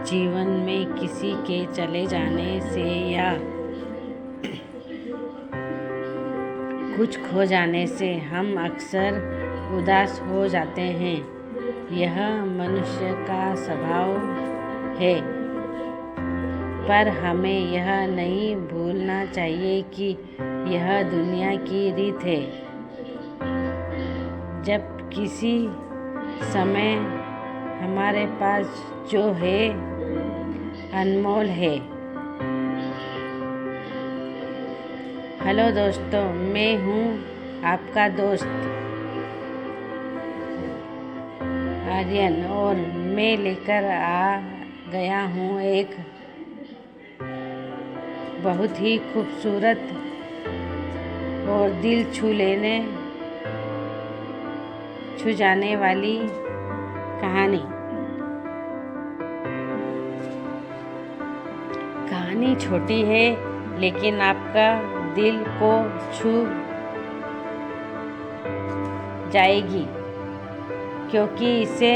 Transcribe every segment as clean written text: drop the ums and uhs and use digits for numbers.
जीवन में किसी के चले जाने से या कुछ खो जाने से हम अक्सर उदास हो जाते हैं। यह मनुष्य का स्वभाव है, पर हमें यह नहीं भूलना चाहिए कि यह दुनिया की रीत है। जब किसी समय हमारे पास जो है अनमोल है। हेलो दोस्तों, मैं हूँ आपका दोस्त आर्यन और मैं लेकर आ गया हूँ एक बहुत ही खूबसूरत और दिल छू जाने वाली कहानी। कहानी छोटी है लेकिन आपका दिल को छू जाएगी, क्योंकि इसे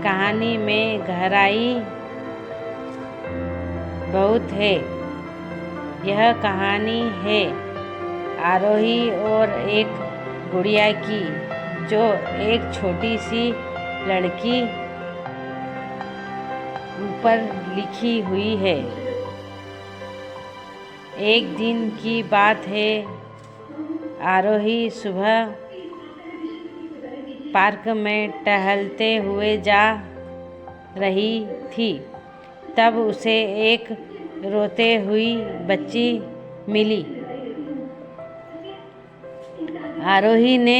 कहानी में गहराई बहुत है। यह कहानी है आरोही और एक गुड़िया की, जो एक छोटी सी लड़की ऊपर लिखी हुई है। एक दिन की बात है, आरोही सुबह पार्क में टहलते हुए जा रही थी। तब उसे एक रोते हुई बच्ची मिली। आरोही ने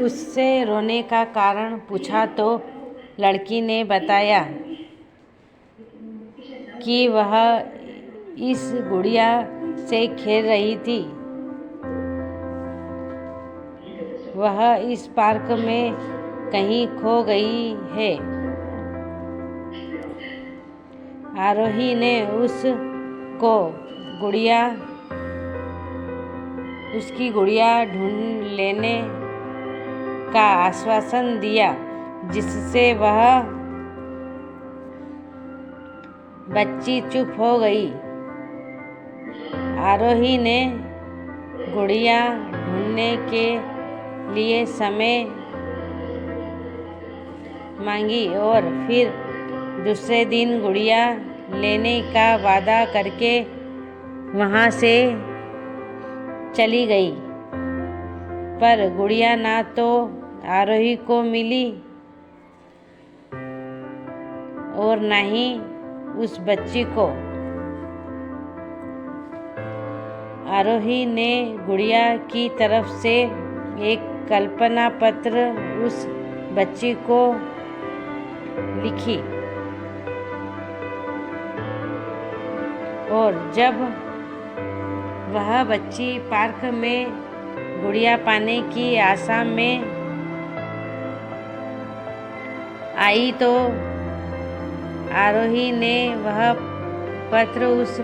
उससे रोने का कारण पूछा तो लड़की ने बताया कि वह इस गुड़िया से खेल रही थी। वह इस पार्क में कहीं खो गई है। आरोही ने उसकी गुड़िया ढूंढ लेने का आश्वासन दिया, जिससे वह बच्ची चुप हो गई। आरोही ने गुड़िया ढूंढने के लिए समय मांगी और फिर दूसरे दिन गुड़िया लेने का वादा करके वहाँ से चली गई। पर गुड़िया ना तो आरोही को मिली और ना ही उस बच्ची को। आरोही ने गुड़िया की तरफ से एक कल्पना पत्र उस बच्ची को लिखी और जब वह बच्ची पार्क में गुड़िया पाने की आशा में आई तो आरोही ने वह पत्र उस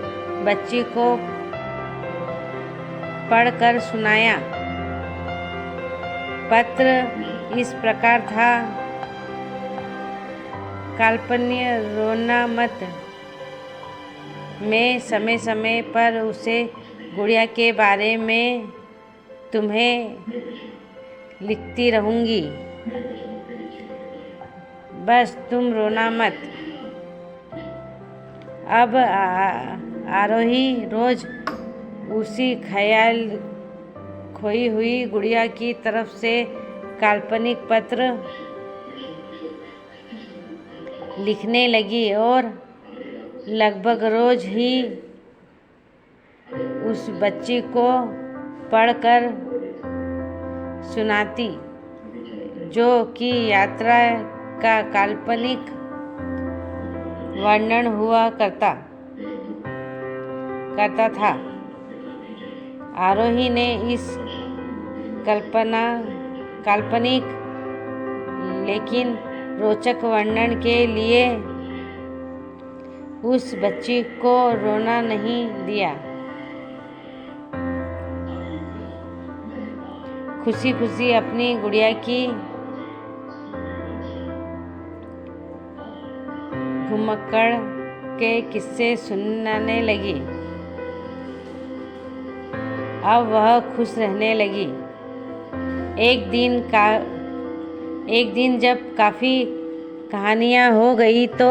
बच्ची को पढ़कर सुनाया। पत्र इस प्रकार था: काल्पनिक रोना मत। मैं समय समय पर उसे गुड़िया के बारे में तुम्हें लिखती रहूँगी, बस तुम रोना मत। अब आरोही रोज उसी खोई हुई गुड़िया की तरफ से काल्पनिक पत्र लिखने लगी और लगभग रोज ही उस बच्ची को पढ़कर सुनाती, जो कि यात्रा का काल्पनिक वर्णन हुआ करता था। आरोही ने इस काल्पनिक लेकिन रोचक वर्णन के लिए उस बच्ची को रोना नहीं दिया। खुशी खुशी अपनी गुड़िया की घुमक्कड़ के किस्से सुनाने लगी। अब वह खुश रहने लगी। एक दिन जब काफ़ी कहानियाँ हो गई तो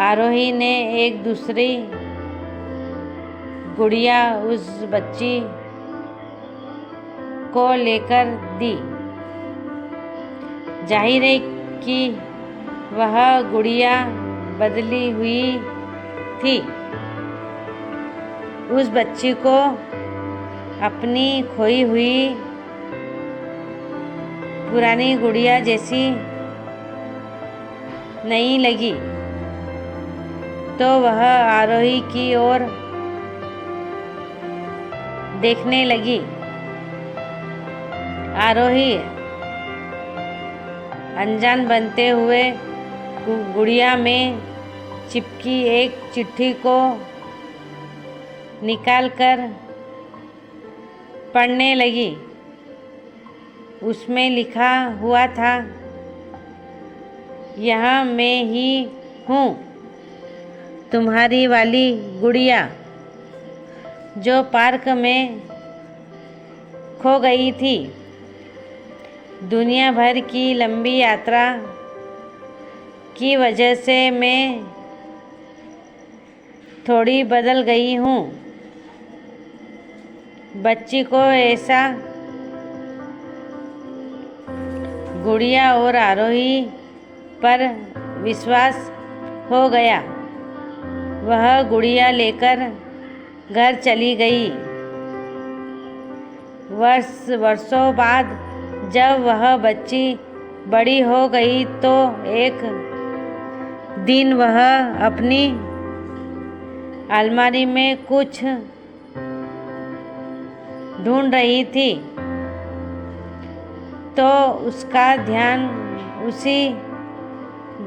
आरोही ने एक दूसरी गुड़िया उस बच्ची को लेकर दी। जाहिर है कि वह गुड़िया बदली हुई थी। उस बच्ची को अपनी खोई हुई पुरानी गुड़िया जैसी नहीं लगी, तो वह आरोही की ओर देखने लगी। आरोही अनजान बनते हुए गुड़िया में चिपकी एक चिट्ठी को निकालकर पढ़ने लगी। उसमें लिखा हुआ था, यहाँ मैं ही हूँ, तुम्हारी वाली गुड़िया जो पार्क में खो गई थी। दुनिया भर की लंबी यात्रा की वजह से मैं थोड़ी बदल गई हूँ। बच्ची को ऐसा गुड़िया और आरोही पर विश्वास हो गया। वह गुड़िया लेकर घर चली गई। वर्षों बाद जब वह बच्ची बड़ी हो गई तो एक दिन वह अपनी अलमारी में कुछ ढूंढ रही थी तो उसका ध्यान उसी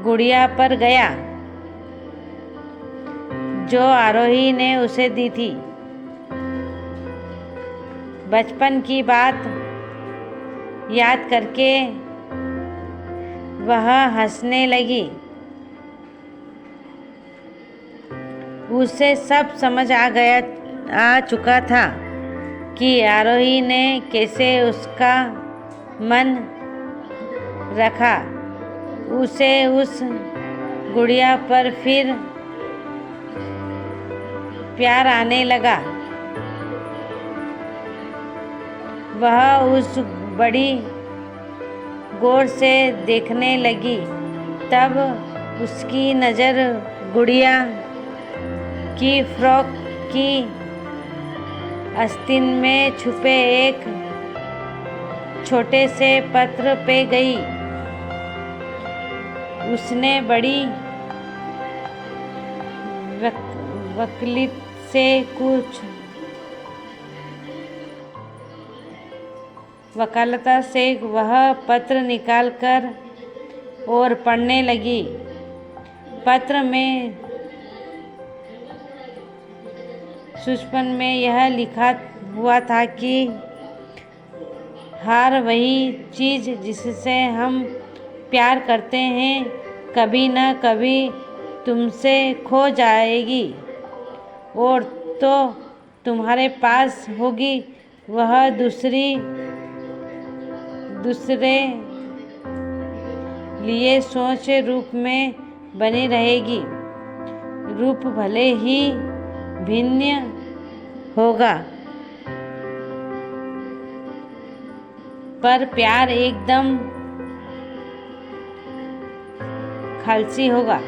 गुड़िया पर गया जो आरोही ने उसे दी थी। बचपन की बात याद करके वह हंसने लगी। उसे सब समझ आ चुका था कि आरोही ने कैसे उसका मन रखा। उसे उस गुड़िया पर फिर प्यार आने लगा। वह उस बड़ी गौर से देखने लगी। तब उसकी नज़र गुड़िया की फ्रॉक की आस्तीन में छुपे एक छोटे से पत्र पे गई। उसने बड़ी वकीलता से वह पत्र निकालकर और पढ़ने लगी। पत्र में सूक्ष्म में यह लिखा हुआ था कि हर वही चीज़ जिससे हम प्यार करते हैं कभी न कभी तुमसे खो जाएगी और तो तुम्हारे पास होगी वह दूसरे लिए सोच रूप में बनी रहेगी। रूप भले ही भिन्न होगा पर प्यार एकदम खालसी होगा।